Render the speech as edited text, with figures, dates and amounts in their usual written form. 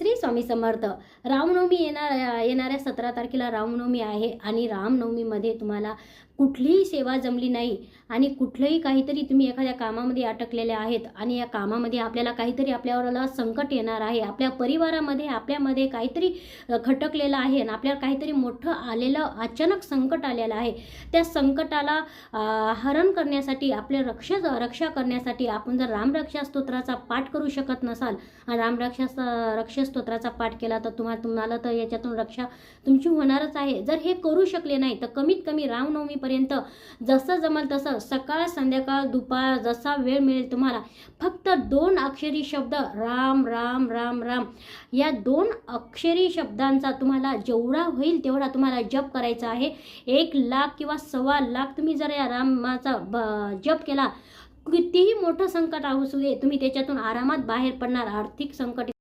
श्री स्वामी समर्थ. रामनवमी येणाऱ्या 17 तारखेला रामनवमी आहे आणि रामनवमीमध्ये तुम्हाला कुठलीही सेवा जमली नाही आणि कुठलंही काहीतरी तुम्ही एखाद्या कामामध्ये अटकलेले आहेत आणि या कामामध्ये आपल्याला काहीतरी आपल्यावर संकट येणार आहे, आपल्या परिवारामध्ये आपल्यामध्ये काहीतरी खटकलेलं आहे आणि आपल्याला काहीतरी मोठं आलेलं अचानक संकट आलेलं आहे. त्या संकटाला हरण करण्यासाठी आपल्या रक्षा करण्यासाठी आपण जर रामरक्षा स्तोत्राचा पाठ करू शकत नसाल आणि रक्षा स्तोत्राचा पाठ केला तर तुम्हाला तर याच्यातून रक्षा तुमची होणारच आहे. जर हे करू शकले नाही तर कमीत कमी रामनवमीपर्यंत जसं जमल तसं सकाळ संध्याकाळ दुपार जसा वेळ मिळेल तुम्हाला फक्त 2 अक्षरी शब्द राम राम राम राम या 2 अक्षरी शब्दांचा तुम्हाला जेवढा होईल तेवढा तुम्हाला जप करायचा आहे. 1 लाख किंवा 1.25 लाख तुम्ही जर या रामाचा जप केला कितीही मोठं संकट असू दे तुम्ही त्याच्यातून आरामात बाहेर पडणार. आर्थिक संकट